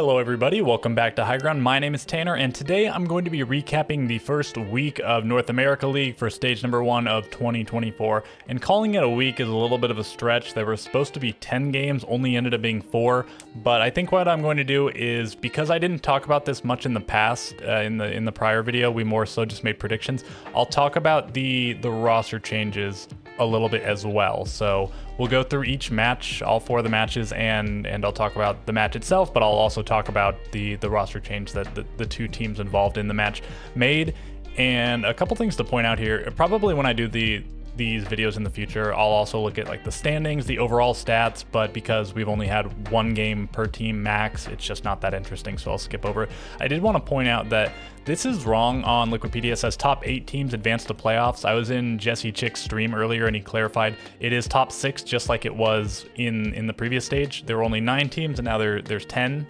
Hello everybody, welcome back to High Ground. My name is Tanner, and today I'm going to be recapping the first week of North America League for stage number 1 of 2024. And calling it a week is a little bit of a stretch. There were supposed to be 10 games, only ended up being 4. But I think what I'm going to do is, because I didn't talk about this much in the past, in the prior video, we more so just made predictions. I'll talk about the roster changes a little bit as well. So we'll go through each match, all 4 of the matches, and I'll talk about the match itself, but I'll also talk about the roster change that the 2 teams involved in the match made. And a couple things to point out here, probably when I do these videos in the future, I'll also look at like the standings, the overall stats, but because we've only had 1 game per team max, it's just not that interesting, so I'll skip over it. I did want to point out that this is wrong on Liquipedia. It says top 8 teams advance to playoffs. I was in Jesse Chick's stream earlier and he clarified it is top 6, just like it was in the previous stage. There were only 9 teams and now there's 10,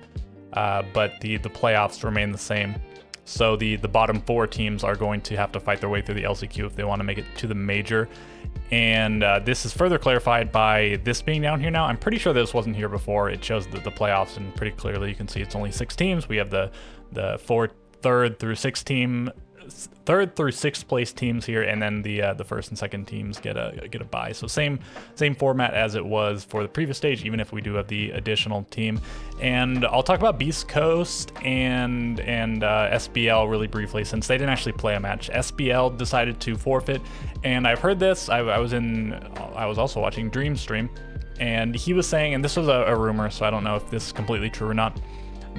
but the playoffs remain the same. So the bottom 4 teams are going to have to fight their way through the LCQ if they want to make it to the major. And this is further clarified by this being down here now. I'm pretty sure this wasn't here before. It shows the playoffs, and pretty clearly you can see it's only 6 teams. We have the 3rd through 6th place teams here, and then the first and second teams get a bye. So same format as it was for the previous stage, even if we do have the additional team. And I'll talk about Beastcoast and SBL really briefly, since they didn't actually play a match. SBL decided to forfeit, and I've heard this. I was also watching Dream's stream, and he was saying, and this was a rumor, so I don't know if this is completely true or not,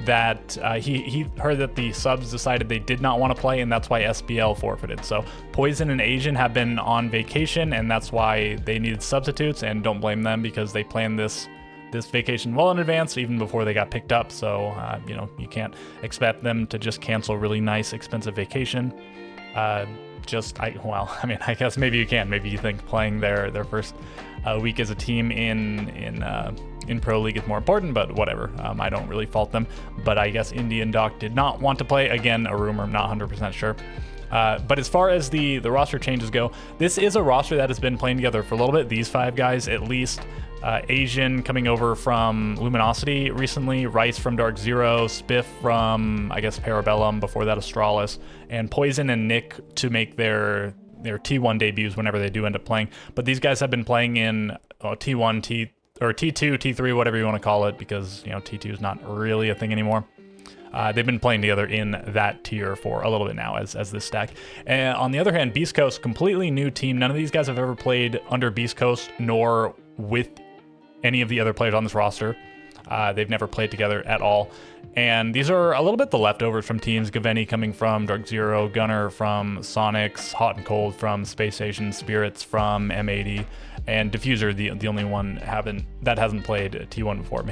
that he heard that the subs decided they did not want to play, and that's why SBL forfeited. So Poison and Asian have been on vacation, and that's why they needed substitutes, and don't blame them because they planned this vacation well in advance, even before they got picked up. So you know, you can't expect them to just cancel a really nice expensive vacation. I guess maybe you can. Maybe you think playing their first week as a team in Pro League is more important, but whatever. I don't really fault them. But I guess Indian Doc did not want to play. Again, a rumor, I'm not 100% sure. But as far as the roster changes go, this is a roster that has been playing together for a little bit. These 5 guys, at least. Asian coming over from Luminosity recently, Rice from DarkZero, Spiff from, I guess, Parabellum, before that Astralis, and Poison and Nick to make their T1 debuts whenever they do end up playing. But these guys have been playing in T1, or T2, T3, whatever you want to call it, because, you know, T2 is not really a thing anymore. They've been playing together in that tier for a little bit now as this stack. And on the other hand, Beastcoast, completely new team. None of these guys have ever played under Beastcoast, nor with any of the other players on this roster. They've never played together at all. And these are a little bit the leftovers from teams. Gaveni coming from DarkZero, Gunner from Sonics, Hot and Cold from Space Station, Spirits from M80, and Diffuser, the only one that hasn't played T1 before,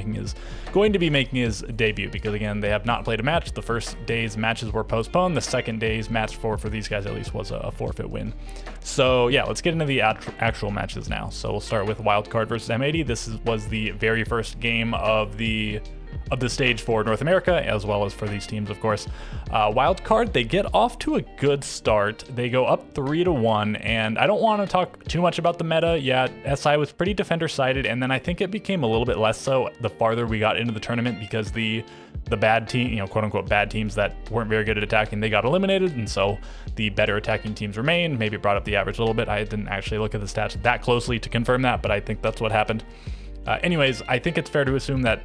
going to be making his debut, because again, they have not played a match. The first day's matches were postponed. The second day's match for these guys at least was a forfeit win. So yeah, let's get into the actual matches now. So we'll start with Wildcard versus M80. This was the very first game of the stage for North America, as well as for these teams, of course. Wildcard, they get off to a good start. They go up 3-1, and I don't want to talk too much about the meta. Yeah, SI was pretty defender-sided, and then I think it became a little bit less so the farther we got into the tournament, because the bad team, you know, quote-unquote bad teams that weren't very good at attacking, they got eliminated, and so the better attacking teams remained. Maybe it brought up the average a little bit. I didn't actually look at the stats that closely to confirm that, but I think that's what happened. Anyways, I think it's fair to assume that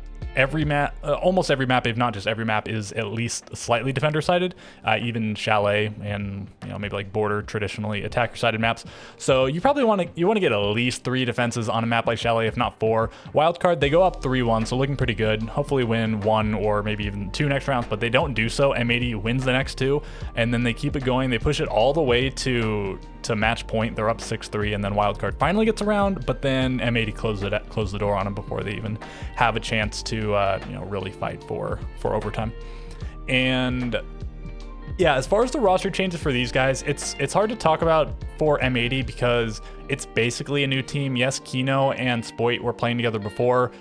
almost every map, if not just every map, is at least slightly defender-sided. Even Chalet and, you know, maybe like Border, traditionally attacker-sided maps. So you probably want to get at least 3 defenses on a map like Chalet, if not 4. Wildcard, they go up 3-1, so looking pretty good. Hopefully win 1 or maybe even 2 next rounds, but they don't do so. M80 wins the next 2, and then they keep it going. They push it all the way to match point. They're up 6-3, and then Wildcard finally gets around, but then M80 close the door on them before they even have a chance to really fight for overtime. And yeah, as far as the roster changes for these guys, it's hard to talk about for M80 because it's basically a new team. Yes, Kino and Spoit were playing together before.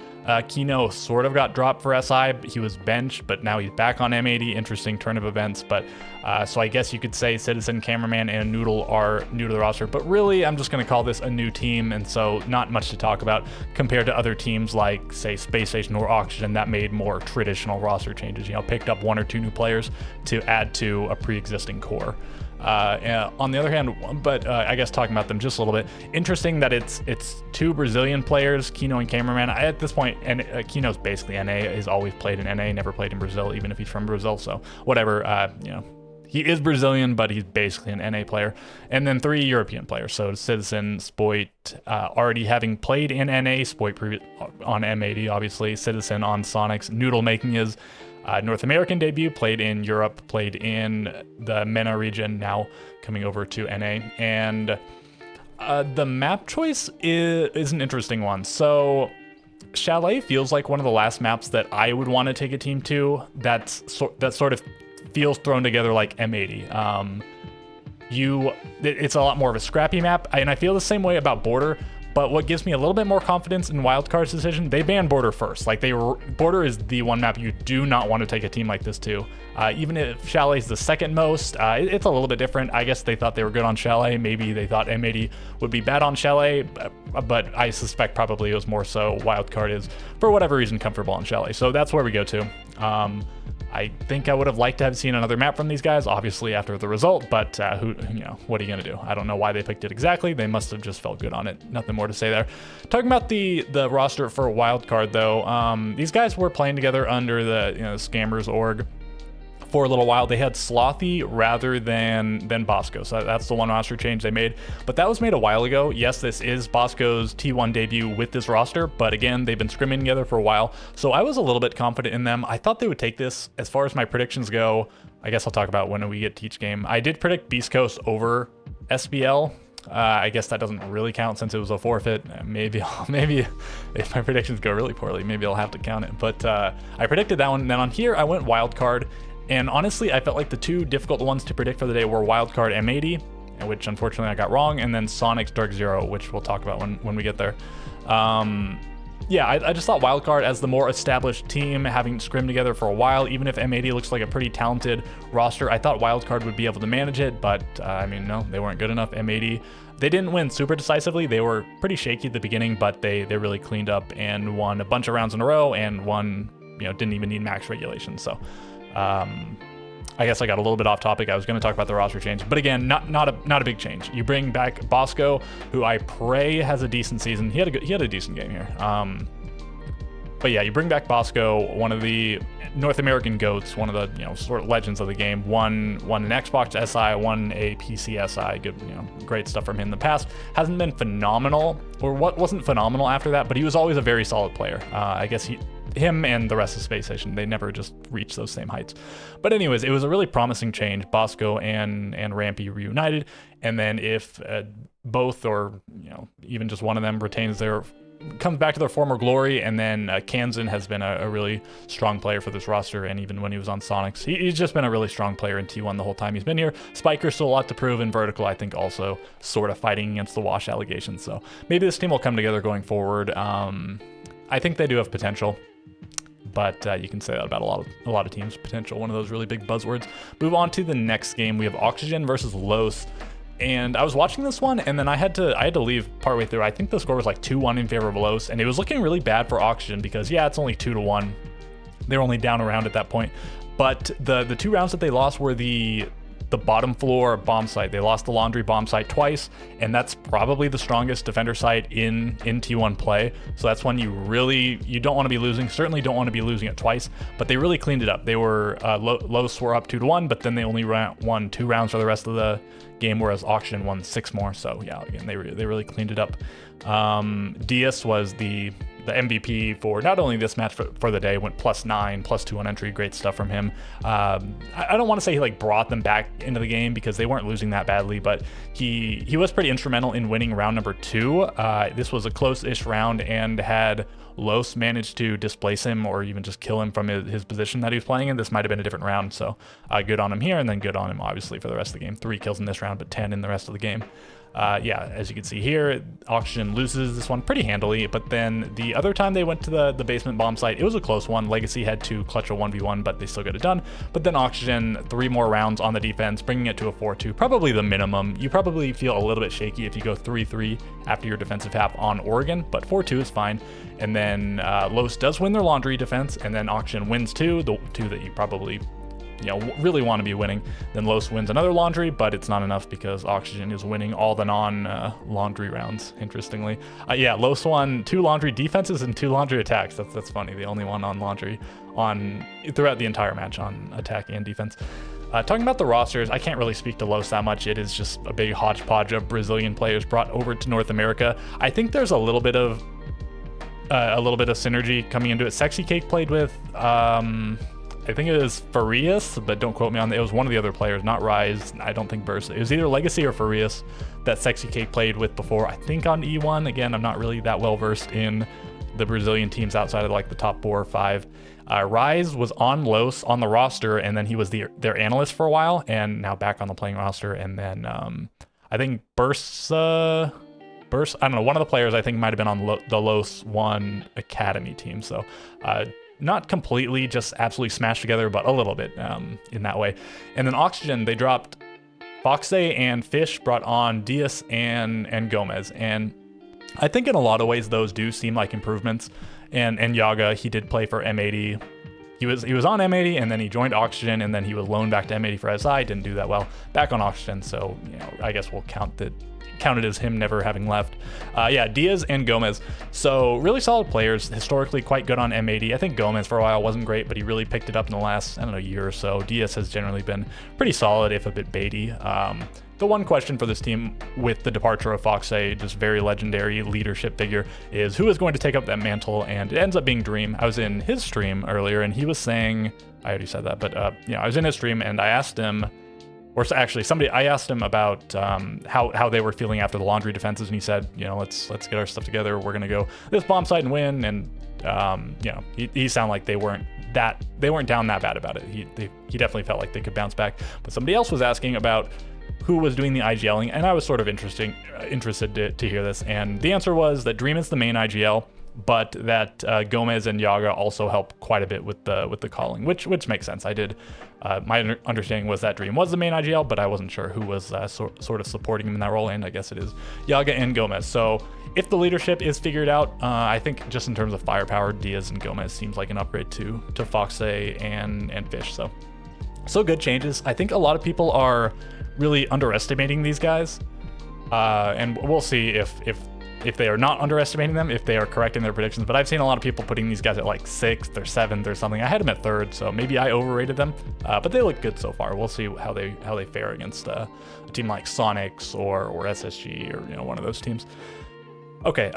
Kino sort of got dropped for SI. He was benched, but now he's back on M80. Interesting turn of events. But so I guess you could say Citizen, Cameraman, and Noodle are new to the roster. But really, I'm just going to call this a new team. And so not much to talk about compared to other teams like, say, Space Station or Oxygen that made more traditional roster changes. You know, picked up 1 or 2 new players to add to a pre-existing core. On the other hand, but I guess talking about them just a little bit, interesting that it's 2 Brazilian players, Kino and Cameraman. At this point, and Kino's basically NA, he's always played in NA, never played in Brazil, even if he's from Brazil. So whatever, you know, he is Brazilian, but he's basically an NA player. And then 3 European players. So Citizen, Spoit, already having played in NA, Spoit on M80, obviously, Citizen on Sonics, Noodle making his North American debut, played in Europe, played in the MENA region, now coming over to NA. And the map choice is an interesting one. So Chalet feels like one of the last maps that I would want to take a team to that sort of feels thrown together like M80. It's a lot more of a scrappy map, and I feel the same way about Border. But what gives me a little bit more confidence in Wildcard's decision, they banned Border first. Like, Border is the one map you do not want to take a team like this to. Even if Chalet's the second most, it's a little bit different. I guess they thought they were good on Chalet. Maybe they thought M80 would be bad on Chalet, but I suspect probably it was more so Wildcard is, for whatever reason, comfortable on Chalet. So that's where we go to. I think I would have liked to have seen another map from these guys, obviously after the result, but what are you gonna do? I don't know why they picked it exactly. They must have just felt good on it. Nothing more to say there. Talking about the roster for Wildcard though, these guys were playing together under the Scammers org for a little while. They had Slothy rather than Bosco, so that's the one roster change they made, but that was made a while ago. Yes, this is Bosco's T1 debut with this roster, but again, they've been scrimming together for a while, so I was a little bit confident in them. I thought they would take this. As far as my predictions go, I guess I'll talk about when we get to each game. I did predict Beastcoast over SBL. I guess that doesn't really count since it was a forfeit. Maybe if my predictions go really poorly, maybe I'll have to count it, but I predicted that one. And then on here, I went Wildcard. And honestly, I felt like the 2 difficult ones to predict for the day were Wildcard M80, which unfortunately I got wrong, and then Sonic's DarkZero, which we'll talk about when we get there. Yeah, I just thought Wildcard as the more established team, having scrimmed together for a while, even if M80 looks like a pretty talented roster, I thought Wildcard would be able to manage it, but I mean, no, they weren't good enough. M80, they didn't win super decisively. They were pretty shaky at the beginning, but they really cleaned up and won a bunch of rounds in a row and won, didn't even need max regulation. So I guess I got a little bit off topic. I was going to talk about the roster change, but again, not a big change. You bring back Bosco, who I pray has a decent season. He had a decent game here. But yeah, you bring back Bosco, one of the North American GOATs, one of the sort of legends of the game. Won an Xbox SI, won a PC SI. Good, great stuff from him in the past. Hasn't been phenomenal, or what wasn't phenomenal after that, but he was always a very solid player. I guess him and the rest of Space Station, they never just reached those same heights. But anyways, it was a really promising change. Bosco and Rampy reunited, and then if both or even just one of them comes back to their former glory, and then Kansan has been a really strong player for this roster, and even when he was on Sonics, he's just been a really strong player in T1 the whole time he's been here. Spiker's still a lot to prove, and Vertical, I think, also sort of fighting against the wash allegations, so maybe this team will come together going forward. I think they do have potential, but you can say that about a lot of teams. Potential, one of those really big buzzwords. Move on to the next game. We have Oxygen versus Los. And I was watching this one, and then I had to leave partway through. I think the score was like 2-1 in favor of Los, and it was looking really bad for Oxygen because, yeah, it's only 2-1. They were only down a round at that point. But the 2 rounds that they lost were the bottom floor bomb site. They lost the laundry bomb site twice, and that's probably the strongest defender site in T1 play. So that's one you don't want to be losing. Certainly don't want to be losing it twice, but they really cleaned it up. They were Los were up 2-1, but then they only won 2 rounds for the rest of the game, whereas Oxygen won 6 more. So yeah, again, they really cleaned it up. Diaz was the MVP for not only this match for the day, went +9, +2 on entry, great stuff from him. I don't want to say he brought them back into the game because they weren't losing that badly, but he was pretty instrumental in winning round number 2. This was a close-ish round, and had Los managed to displace him or even just kill him from his position that he was playing in, this might have been a different round. So good on him here, and then good on him obviously for the rest of the game. 3 kills in this round, but 10 in the rest of the game. Yeah, as you can see here, Oxygen loses this one pretty handily, but then the other time they went to the basement bomb site, it was a close one. Legacy had to clutch a 1v1, but they still got it done. But then Oxygen, 3 more rounds on the defense, bringing it to a 4-2, probably the minimum. You probably feel a little bit shaky if you go 3-3 after your defensive half on Oregon, but 4-2 is fine. And then Los does win their laundry defense, and then Oxygen wins 2, the 2 that you probably really want to be winning. Then Los wins another laundry, but it's not enough because Oxygen is winning all the non-laundry rounds, interestingly. Yeah, Los won 2 laundry defenses and 2 laundry attacks. That's funny. The only one on laundry throughout the entire match on attack and defense. Talking about the rosters, I can't really speak to Los that much. It is just a big hodgepodge of Brazilian players brought over to North America. I think there's a little bit of synergy coming into it. Sexy Cake played with I think it was Farias, but don't quote me on that. It was one of the other players, not Rise. I don't think Burst. It was either Legacy or Farias that Sexy Cake played with before. I think on E1. Again, I'm not really that well versed in the Brazilian teams outside of like the top 4 or 5. Rise was on Los on the roster, and then he was their analyst for a while, and now back on the playing roster. And then I think Burst, I don't know, one of the players I think might have been on the Los 1 Academy team. So not completely just absolutely smashed together, but a little bit in that way. And then Oxygen, they dropped Foxe and Fish, brought on Diaz and Gomez. And I think in a lot of ways, those do seem like improvements. And Yaga, he did play for M80. He was on M80, and then he joined Oxygen, and then he was loaned back to M80 for SI. Didn't do that well. Back on Oxygen, so I guess we'll count it as him never having left. Yeah, Diaz and Gomez. So really solid players, historically quite good on M80. I think Gomez for a while wasn't great, but he really picked it up in the last, year or so. Diaz has generally been pretty solid, if a bit baity. The one question for this team with the departure of Foxe, this very legendary leadership figure, is who is going to take up that mantle, and it ends up being Dream. I was in his stream earlier, and he was saying, I already said that, but I was in his stream, and I asked him, I asked him about how they were feeling after the laundry defenses, and he said, let's get our stuff together. We're gonna go this bomb site and win. And he sounded like they weren't down that bad about it. He definitely felt like they could bounce back. But somebody else was asking about who was doing the IGLing, and I was sort of interested to hear this. And the answer was that Dream is the main IGL, but that Gomez and Yaga also help quite a bit with the calling, which makes sense. My understanding was that Dream was the main IGL, but I wasn't sure who was sort of supporting him in that role, and I guess it is Yaga and Gomez. So if the leadership is figured out, I think just in terms of firepower, Diaz and Gomez seems like an upgrade to Foxe and Fish. So good changes. I think a lot of people are really underestimating these guys, and we'll see if they are not underestimating them, if they are correct in their predictions. But I've seen a lot of people putting these guys at like 6th or 7th or something. I had them at 3rd, so maybe I overrated them, but they look good so far. We'll see how they fare against a team like Sonics or SSG or one of those teams. Okay,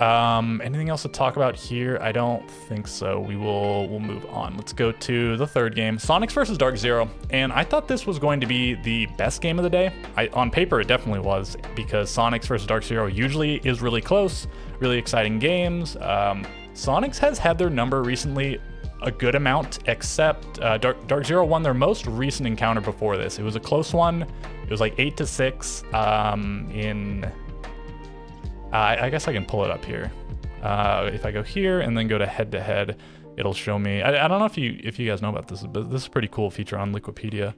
anything else to talk about here? I don't think so. We'll move on. Let's go to the 3rd game, Sonics versus DarkZero. And I thought this was going to be the best game of the day. On paper, it definitely was, because Sonics versus DarkZero usually is really close, really exciting games. Sonics has had their number recently a good amount, except DarkZero won their most recent encounter before this. It was a close one. It was like 8-6 I guess I can pull it up here. If I go here and then go to head-to-head, it'll show me. I don't know if you guys know about this, but this is a pretty cool feature on Liquipedia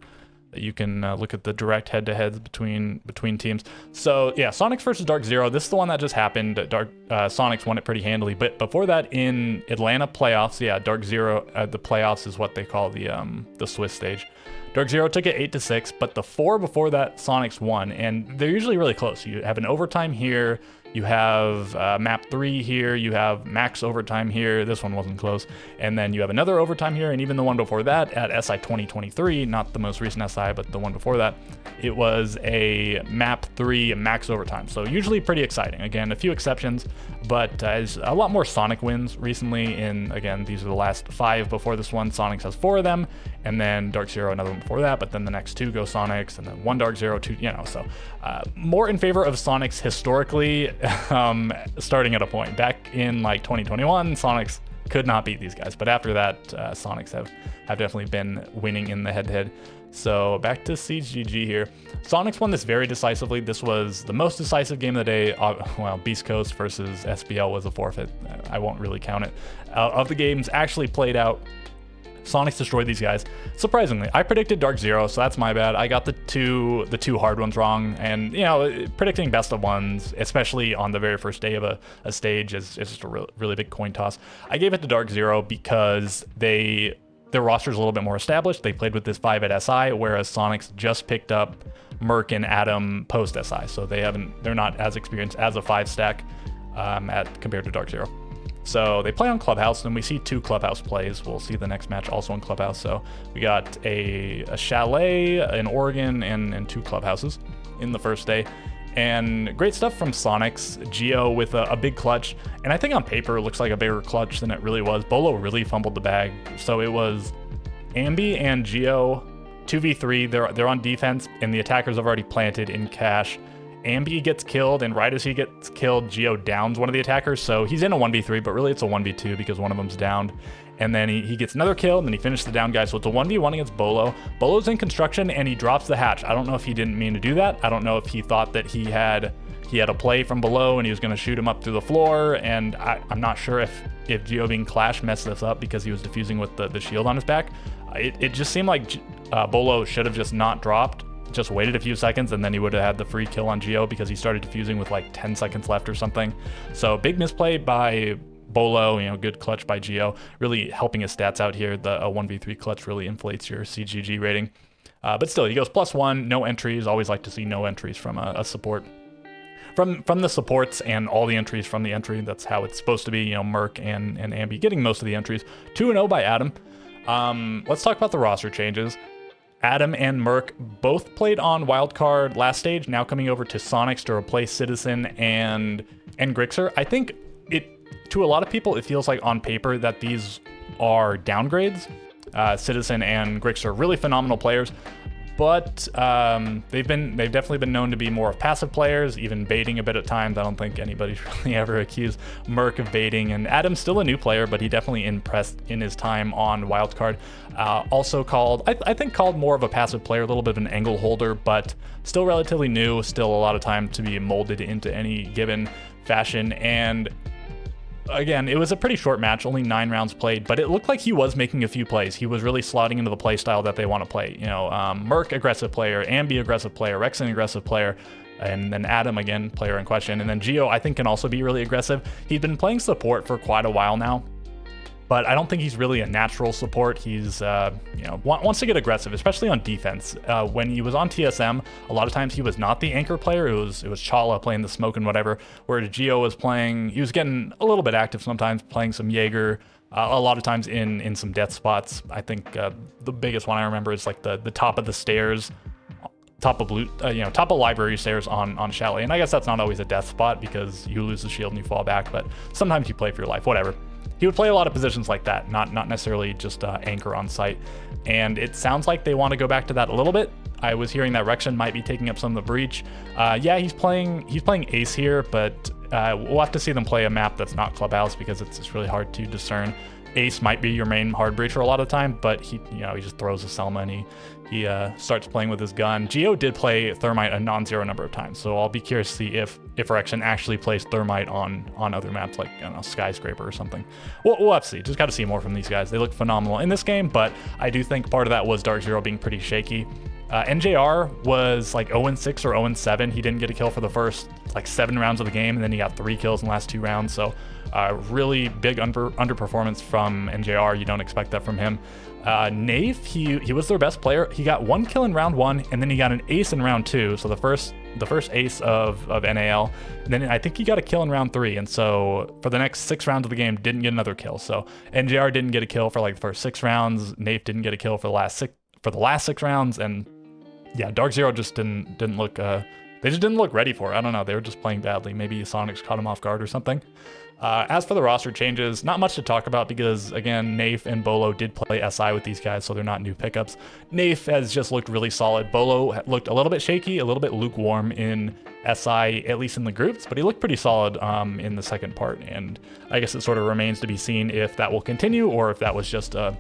that you can look at the direct head-to-heads between teams. So yeah, Sonics versus DarkZero. This is the one that just happened. Sonics won it pretty handily, but before that, in Atlanta playoffs, yeah, DarkZero, the playoffs is what they call the Swiss stage. DarkZero took it 8-6, but the 4 before that, Sonics won, and they're usually really close. You have an overtime here, you have map 3 here, you have max overtime here. This one wasn't close. And then you have another overtime here, and even the one before that at SI 2023, not the most recent SI, but the one before that, it was a map 3 max overtime. So usually pretty exciting. Again, a few exceptions, but as a lot more Sonic wins recently. And again, these are the last 5 before this one. Sonics has 4 of them, and then DarkZero another one before that, but then the next 2 go Sonics, and then 1 DarkZero, 2, so more in favor of Sonics historically, starting at a point. Back in like 2021, Sonics could not beat these guys. But after that, Sonics have definitely been winning in the head-to-head. So back to CGG here. Sonics won this very decisively. This was the most decisive game of the day. Well, Beastcoast versus SBL was a forfeit. I won't really count it. Of the games actually played out, Sonics destroyed these guys. Surprisingly, I predicted DarkZero, so that's my bad. I got the two hard ones wrong, and you know, predicting best of ones, especially on the very first day of a stage, is just a really big coin toss. I gave it to DarkZero because their roster is a little bit more established. They played with this 5 at SI, whereas Sonics just picked up Merc and Adam post SI, so they're not as experienced as a 5 stack compared to DarkZero. So they play on Clubhouse, and we see 2 Clubhouse plays. We'll see the next match also on Clubhouse. So we got a Chalet, an Oregon, and 2 Clubhouses in the first day. And great stuff from Sonics. Geo with a big clutch. And I think on paper it looks like a bigger clutch than it really was. Bolo really fumbled the bag. So it was Ambi and Geo 2v3. They're on defense, and the attackers have already planted in cash. Ambi gets killed, and right as he gets killed, Geo downs one of the attackers. So he's in a 1v3, but really it's a 1v2 because one of them's downed. And then he gets another kill, and then he finished the down guy. So it's a 1v1 against Bolo. Bolo's in construction, and he drops the hatch. I don't know if he didn't mean to do that. I don't know if he thought that he had a play from below, and he was going to shoot him up through the floor. And I'm not sure if Geo being Clash messed this up because he was defusing with the shield on his back. It just seemed like Bolo should have just not dropped, just waited a few seconds, and then he would have had the free kill on Geo because he started defusing with like 10 seconds left or something. So big misplay by Bolo, you know, good clutch by Geo, really helping his stats out here. The 1v3 clutch really inflates your CGG rating. But still, he goes +1, no entries. Always like to see no entries from a support. From the supports and all the entries from the entry. That's how it's supposed to be, you know, Merc and Ambi getting most of the entries. 2-0 by Adam. Let's talk about the roster changes. Adam and Merc both played on Wildcard last stage, now coming over to Sonics to replace Citizen and Grixer. I think to a lot of people, it feels like on paper that these are downgrades. Citizen and Grixer are really phenomenal players, but they've definitely been known to be more of passive players, even baiting a bit at times. I don't think anybody's really ever accused Merc of baiting, and Adam's still a new player, but he definitely impressed in his time on Wildcard. Also called more of a passive player, a little bit of an angle holder, but still relatively new, still a lot of time to be molded into any given fashion. And again, it was a pretty short match, only 9 rounds played, but it looked like he was making a few plays. He was really slotting into the play style that they want to play. You know, Merc, aggressive player, Ambi, aggressive player, Rexen, aggressive player, and then Adam, again, player in question. And then Geo, I think, can also be really aggressive. He's been playing support for quite a while now, but I don't think he's really a natural support. He's, you know, wants to get aggressive, especially on defense. When he was on TSM, a lot of times he was not the anchor player. It was Chala playing the smoke and whatever, where Geo was playing, he was getting a little bit active sometimes, playing some Jaeger, a lot of times in some death spots. I think the biggest one I remember is like the top of the stairs, top of library stairs on Chalet. And I guess that's not always a death spot because you lose the shield and you fall back, but sometimes you play for your life, whatever. He would play a lot of positions like that, not necessarily just anchor on site. And it sounds like they want to go back to that a little bit. I was hearing that Rexen might be taking up some of the breach. Yeah, he's playing Ace here, but we'll have to see them play a map that's not Clubhouse because it's really hard to discern. Ace might be your main hard breacher a lot of the time, but he just throws a Selma and he starts playing with his gun. Geo did play Thermite a non-zero number of times, so I'll be curious to see if Rexen actually plays Thermite on other maps like, I don't know, Skyscraper or something. We'll have to see. Just got to see more from these guys. They look phenomenal in this game, but I do think part of that was DarkZero being pretty shaky. NJR was like 0-6 or 0-7. He didn't get a kill for the first like 7 rounds of the game, and then he got 3 kills in the last 2 rounds. So really big underperformance from NJR. You don't expect that from him. Nave, he was their best player. He got 1 kill in round 1, and then he got an ace in round 2. So the first ace of NAL. And then I think he got a kill in round 3. And so for the next 6 rounds of the game, didn't get another kill. So NJR didn't get a kill for like the first 6 rounds. Nave didn't get a kill for the last 6 rounds. And yeah, DarkZero just didn't look they just didn't look ready for it. I don't know. They were just playing badly. Maybe Sonics caught them off guard or something. As for the roster changes, not much to talk about because, again, Nafe and Bolo did play SI with these guys, so they're not new pickups. Nafe has just looked really solid. Bolo looked a little bit shaky, a little bit lukewarm in SI, at least in the groups, but he looked pretty solid in the second part, and I guess it sort of remains to be seen if that will continue or if that was just a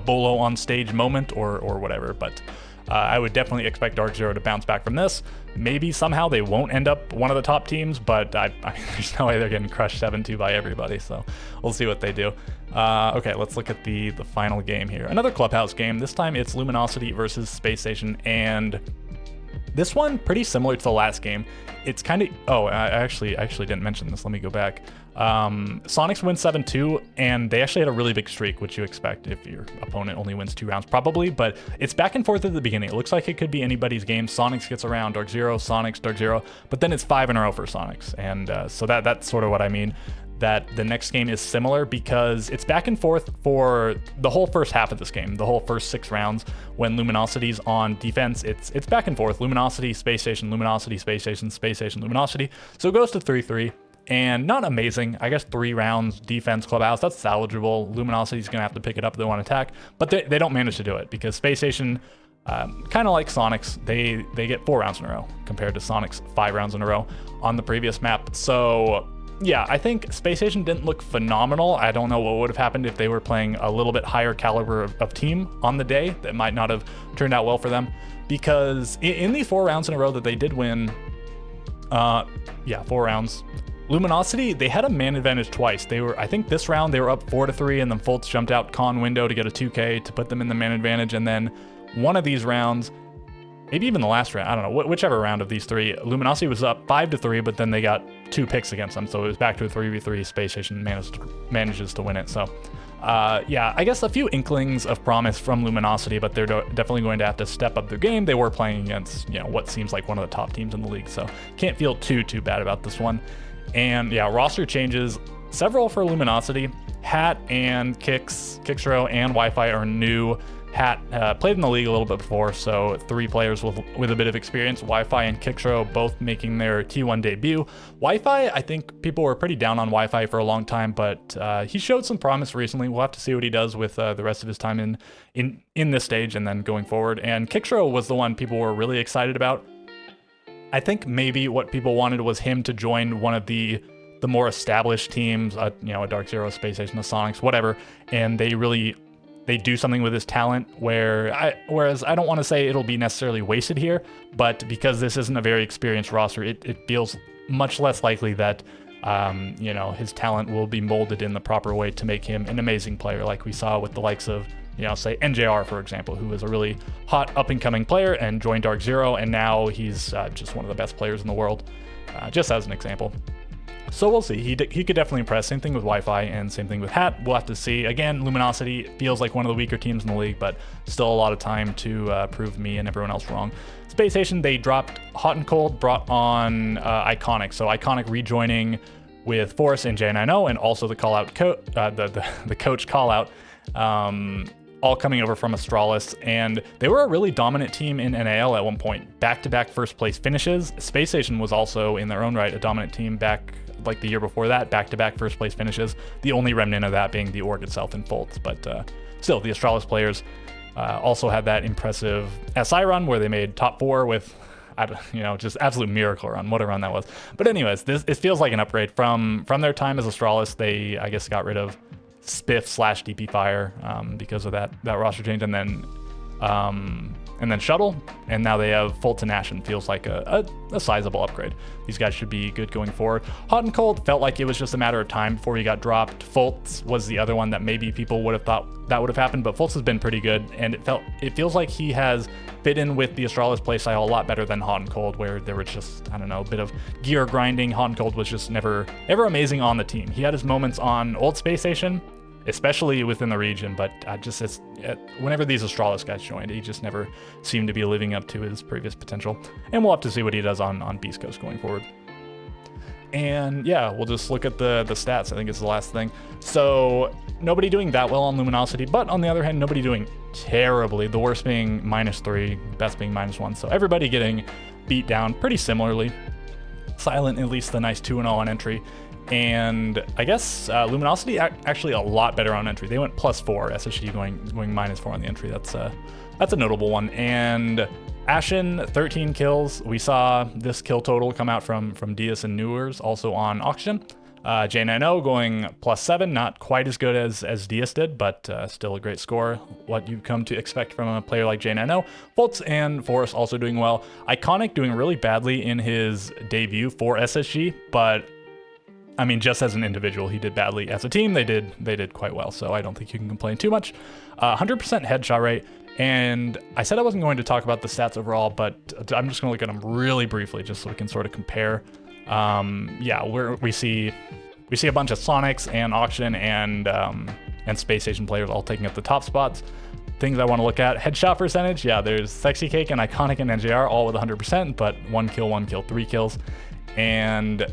Bolo on stage moment or whatever, but I would definitely expect DarkZero to bounce back from this. Maybe somehow they won't end up one of the top teams, but I mean, there's no way they're getting crushed 7-2 by everybody, so we'll see what they do. Okay, let's look at the final game here. Another Clubhouse game. This time it's Luminosity versus Space Station, and this one pretty similar to the last game. It's kind of, oh, I actually didn't mention this. Let me go back. Sonics win 7-2, and they actually had a really big streak, which you expect if your opponent only wins 2 rounds, probably, but it's back and forth at the beginning. It looks like it could be anybody's game. Sonics gets around, DarkZero, Sonics, DarkZero, but then it's 5 in a row for Sonics, and so that's sort of what I mean, that the next game is similar because it's back and forth for the whole first half of this game, the whole first 6 rounds. When Luminosity's on defense, it's back and forth, Luminosity, Space Station, Luminosity, Space Station, Space Station, Luminosity, so it goes to 3-3. And not amazing. I guess 3 rounds defense Clubhouse, that's salvageable. Luminosity's going to have to pick it up if they want to attack, but they don't manage to do it because Space Station, kind of like Sonics, they get 4 rounds in a row compared to Sonics 5 rounds in a row on the previous map. So yeah, I think Space Station didn't look phenomenal. I don't know what would have happened if they were playing a little bit higher caliber of team on the day. That might not have turned out well for them because in these 4 rounds in a row that they did win, 4 rounds, Luminosity, they had a man advantage twice. I think this round they were up 4-3, and then Fultz jumped out con window to get a 2K to put them in the man advantage. And then one of these rounds, maybe even the last round, I don't know, whichever round of these 3, Luminosity was up 5-3, but then they got 2 picks against them. So it was back to a 3v3. Space Station manages to win it. So yeah, I guess a few inklings of promise from Luminosity, but they're definitely going to have to step up their game. They were playing against, what seems like one of the top teams in the league. So can't feel too bad about this one. And yeah, roster changes, several for Luminosity. Hat and Kixro and Wi-Fi are new. Hat played in the league a little bit before, so 3 players with a bit of experience. Wi-Fi and Kixro both making their T1 debut. Wi-Fi, I think people were pretty down on Wi-Fi for a long time, but he showed some promise recently. We'll have to see what he does with the rest of his time in this stage and then going forward. And Kixro was the one people were really excited about. I think maybe what people wanted was him to join one of the more established teams, a DarkZero, Space Station, a Sonics, whatever, and they do something with his talent whereas I don't want to say it'll be necessarily wasted here, but because this isn't a very experienced roster, it feels much less likely that his talent will be molded in the proper way to make him an amazing player, like we saw with the likes of say NJR, for example, who was a really hot up-and-coming player and joined DarkZero, and now he's just one of the best players in the world, just as an example. So we'll see. He could definitely impress. Same thing with Wi-Fi and same thing with Hat. We'll have to see. Again, Luminosity feels like one of the weaker teams in the league, but still a lot of time to prove me and everyone else wrong. Space Station, they dropped Hot and Cold, brought on Iconic. So Iconic rejoining with Force and J90, and also the the coach call out. All coming over from Astralis, and they were a really dominant team in NAL at one point. Back-to-back first place finishes. Space Station was also in their own right a dominant team back like the year before that, back-to-back first place finishes. The only remnant of that being the org itself in Fultz, but still, the Astralis players also had that impressive SI run where they made top 4 with, just absolute miracle run. What a run that was. But anyways, it feels like an upgrade from their time as Astralis. They, I guess, got rid of Spiff/DP Fire because of that roster change, and then Shuttle, and now they have Fultz and Ashen. Feels like a sizable upgrade. These guys should be good going forward. Hot and Cold felt like it was just a matter of time before he got dropped. Fultz was the other one that maybe people would have thought that would have happened, but Fultz has been pretty good, and it feels like he has fit in with the Astralis playstyle a lot better than Hot and Cold, where there was just, I don't know, a bit of gear grinding. Hot and Cold was just never amazing on the team. He had his moments on Old Space Station, especially within the region, but whenever these Astralis guys joined, he just never seemed to be living up to his previous potential. And we'll have to see what he does on Beastcoast going forward. And yeah, we'll just look at the stats. I think it's the last thing. So nobody doing that well on Luminosity, but on the other hand, nobody doing terribly. The worst being -3, best being -1. So everybody getting beat down pretty similarly. Silent, at least the nice 2-0 on entry. And I guess Luminosity actually a lot better on entry. They went +4, SSG going -4 on the entry. That's a notable one. And Ashen, 13 kills. We saw this kill total come out from Diaz and Newers, also on Oxygen. J90 going +7, not quite as good as Diaz did, but still a great score. What you've come to expect from a player like J90. Fultz and Forrest also doing well. Iconic doing really badly in his debut for SSG, but I mean, just as an individual, he did badly. As a team, they did quite well, so I don't think you can complain too much. 100% headshot rate, and I said I wasn't going to talk about the stats overall, but I'm just going to look at them really briefly, just so we can sort of compare. Yeah, we see a bunch of Sonics and Auction and Space Station players all taking up the top spots. Things I want to look at: headshot percentage. Yeah, there's Sexy Cake and Iconic and NJR all with 100%, but 1 kill, 3 kills, and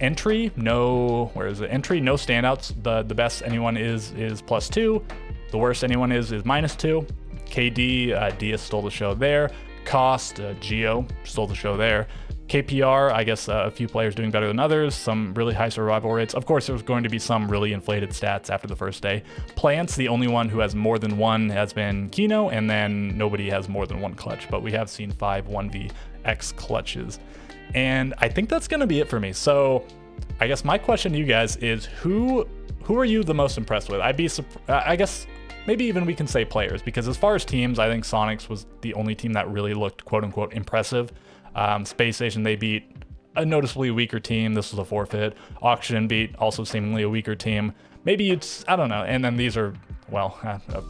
entry, no, where is it? Entry, no standouts. The best anyone is +2. The worst anyone is -2. KD, Diaz stole the show there. Cost, Geo stole the show there. KPR, I guess a few players doing better than others, some really high survival rates. Of course, there's going to be some really inflated stats after the first day. Plants, the only one who has more than one has been Kino, and then nobody has more than one clutch, but we have seen 5 1vX clutches. And I think that's going to be it for me. So I guess my question to you guys is, who are you the most impressed with? I guess maybe even we can say players, because as far as teams, I think Sonics was the only team that really looked quote unquote impressive. Space Station, they beat a noticeably weaker team. This was a forfeit. Auction beat also seemingly a weaker team. Maybe it's, I don't know. And then these are, well,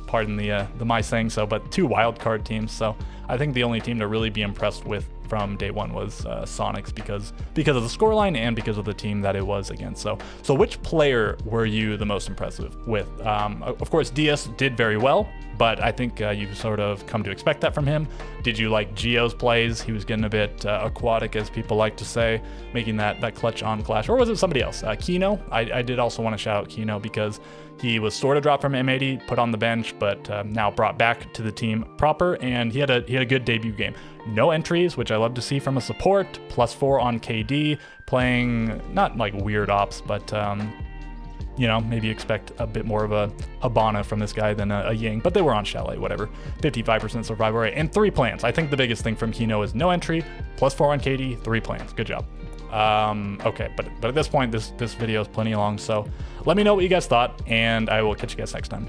pardon the my saying so, but 2 wildcard teams. So I think the only team to really be impressed with from day one was Sonics, because of the scoreline and because of the team that it was against. So which player were you the most impressive with? Of course, Diaz did very well, but I think you've sort of come to expect that from him. Did you like Geo's plays? He was getting a bit aquatic, as people like to say, making that clutch on Clash. Or was it somebody else? Kino? I did also want to shout out Kino, because he was sort of dropped from M80, put on the bench, but now brought back to the team proper, and he had a good debut game. No entries, which I love to see from a support. +4 on KD, playing not like weird ops, but you know, maybe expect a bit more of a Habana from this guy than a Ying, but they were on Chalet, whatever. 55% survival rate, and 3 plants. I think the biggest thing from Kino is no entry, +4 on KD, 3 plants. Good job. Okay, but at this point, this video is plenty long, so let me know what you guys thought, and I will catch you guys next time.